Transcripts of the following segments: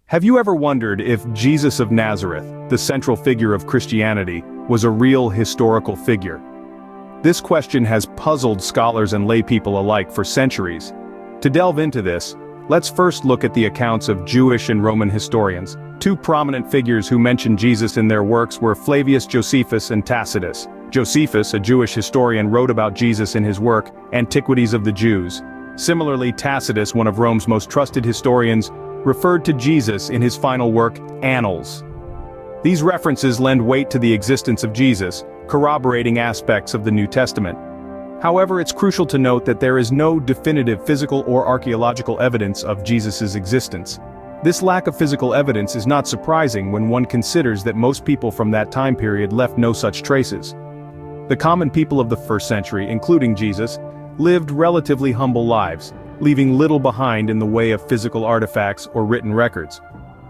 Have you ever wondered if Jesus of Nazareth, the central figure of Christianity, was a real historical figure? This question has puzzled scholars and laypeople alike for centuries. To delve into this, let's first look at the accounts of Jewish and Roman historians. Two prominent figures who mention Jesus in their works were Flavius Josephus and Tacitus. Josephus, a Jewish historian, wrote about Jesus in his work, Antiquities of the Jews. Similarly, Tacitus, one of Rome's most trusted historians, referred to Jesus in his final work, Annals. These references lend weight to the existence of Jesus, corroborating aspects of the New Testament. However, it's crucial to note that there is no definitive physical or archaeological evidence of Jesus' existence. This lack of physical evidence is not surprising when one considers that most people from that time period left no such traces. The common people of the first century, including Jesus, lived relatively humble lives, leaving little behind in the way of physical artifacts or written records.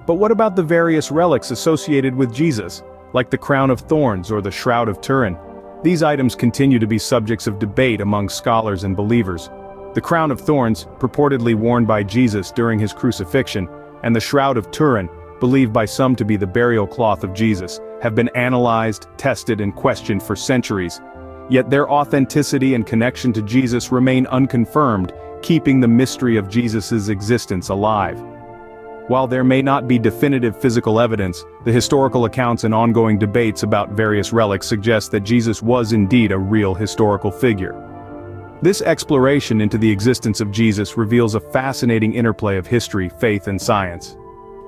But what about the various relics associated with Jesus, like the crown of thorns or the shroud of Turin? These items continue to be subjects of debate among scholars and believers. The crown of thorns, purportedly worn by Jesus during his crucifixion, and the shroud of Turin, believed by some to be the burial cloth of Jesus, have been analyzed, tested, and questioned for centuries. Yet their authenticity and connection to Jesus remain unconfirmed, keeping the mystery of Jesus' existence alive. While there may not be definitive physical evidence, the historical accounts and ongoing debates about various relics suggest that Jesus was indeed a real historical figure. This exploration into the existence of Jesus reveals a fascinating interplay of history, faith, and science.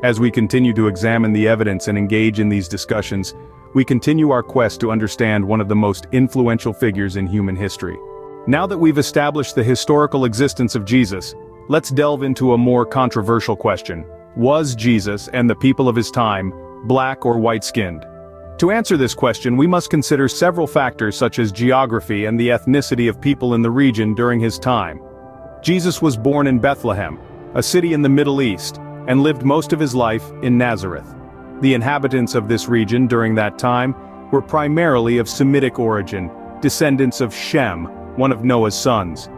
As we continue to examine the evidence and engage in these discussions, we continue our quest to understand one of the most influential figures in human history. Now that we've established the historical existence of Jesus, let's delve into a more controversial question. Was Jesus and the people of his time black or white-skinned? To answer this question, we must consider several factors such as geography and the ethnicity of people in the region during his time. Jesus was born in Bethlehem, a city in the Middle East, and lived most of his life in Nazareth. The inhabitants of this region during that time were primarily of Semitic origin, descendants of Shem, one of Noah's sons.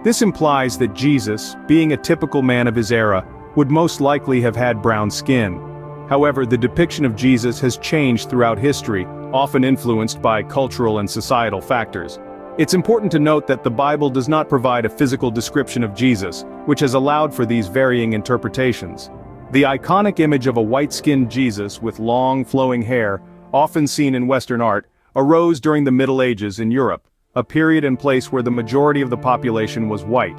This implies that Jesus, being a typical man of his era, would most likely have had brown skin. However, the depiction of Jesus has changed throughout history, often influenced by cultural and societal factors. It's important to note that the Bible does not provide a physical description of Jesus, which has allowed for these varying interpretations. The iconic image of a white-skinned Jesus with long, flowing hair, often seen in Western art, arose during the Middle Ages in Europe, a period and place where the majority of the population was white.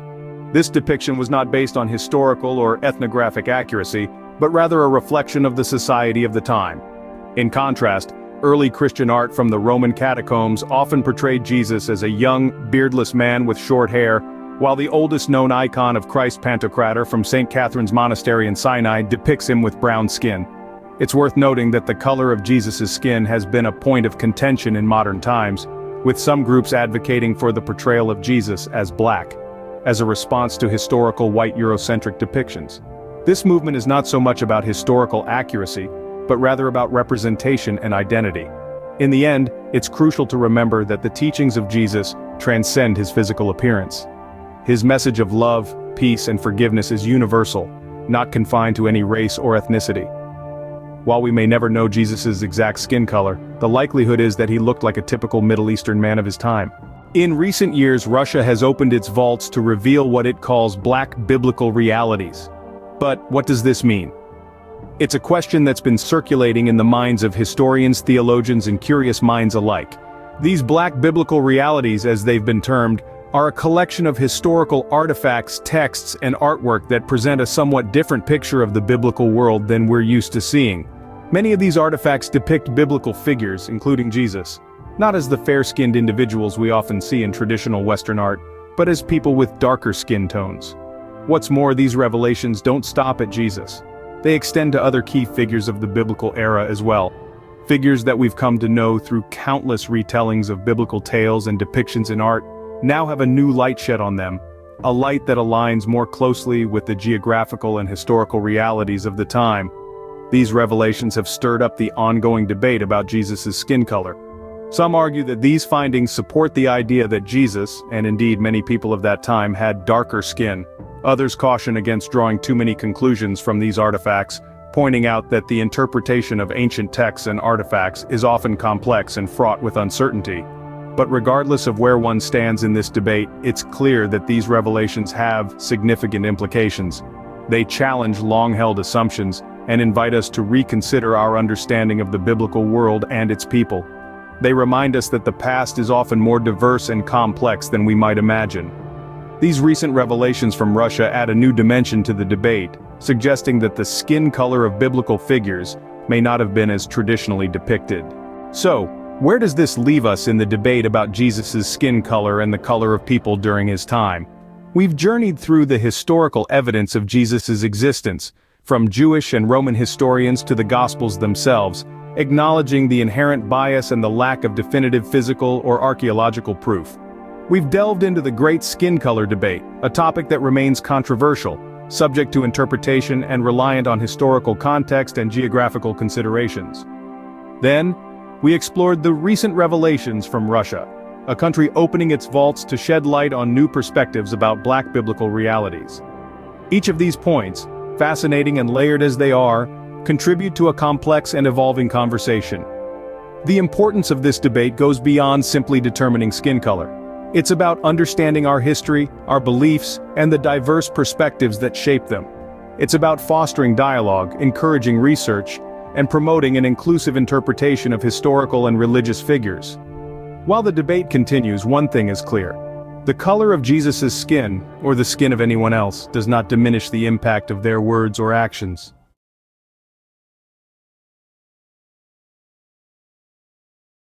This depiction was not based on historical or ethnographic accuracy, but rather a reflection of the society of the time. In contrast, early Christian art from the Roman catacombs often portrayed Jesus as a young, beardless man with short hair, while the oldest known icon of Christ Pantocrator from St. Catherine's Monastery in Sinai depicts him with brown skin. It's worth noting that the color of Jesus' skin has been a point of contention in modern times, with some groups advocating for the portrayal of Jesus as black, as a response to historical white Eurocentric depictions. This movement is not so much about historical accuracy, but rather about representation and identity. In the end, it's crucial to remember that the teachings of Jesus transcend his physical appearance. His message of love, peace, and forgiveness is universal, not confined to any race or ethnicity. While we may never know Jesus' exact skin color, the likelihood is that he looked like a typical Middle Eastern man of his time. In recent years, Russia has opened its vaults to reveal what it calls black biblical realities. But what does this mean? It's a question that's been circulating in the minds of historians, theologians, and curious minds alike. These black biblical realities, as they've been termed, are a collection of historical artifacts, texts, and artwork that present a somewhat different picture of the biblical world than we're used to seeing. Many of these artifacts depict biblical figures, including Jesus, not as the fair-skinned individuals we often see in traditional Western art, but as people with darker skin tones. What's more, these revelations don't stop at Jesus. They extend to other key figures of the biblical era as well. Figures that we've come to know through countless retellings of biblical tales and depictions in art now have a new light shed on them, a light that aligns more closely with the geographical and historical realities of the time. These revelations have stirred up the ongoing debate about Jesus' skin color. Some argue that these findings support the idea that Jesus, and indeed many people of that time, had darker skin. Others caution against drawing too many conclusions from these artifacts, pointing out that the interpretation of ancient texts and artifacts is often complex and fraught with uncertainty. But regardless of where one stands in this debate, it's clear that these revelations have significant implications. They challenge long-held assumptions and invite us to reconsider our understanding of the biblical world and its people. They remind us that the past is often more diverse and complex than we might imagine. These recent revelations from Russia add a new dimension to the debate, suggesting that the skin color of biblical figures may not have been as traditionally depicted. So, where does this leave us in the debate about Jesus' skin color and the color of people during his time? We've journeyed through the historical evidence of Jesus' existence, from Jewish and Roman historians to the Gospels themselves, acknowledging the inherent bias and the lack of definitive physical or archaeological proof. We've delved into the great skin color debate, a topic that remains controversial, subject to interpretation and reliant on historical context and geographical considerations. Then, we explored the recent revelations from Russia, a country opening its vaults to shed light on new perspectives about Black biblical realities. Each of these points, fascinating and layered as they are, contribute to a complex and evolving conversation. The importance of this debate goes beyond simply determining skin color. It's about understanding our history, our beliefs, and the diverse perspectives that shape them. It's about fostering dialogue, encouraging research, and promoting an inclusive interpretation of historical and religious figures. While the debate continues, one thing is clear. The color of Jesus' skin, or the skin of anyone else, does not diminish the impact of their words or actions.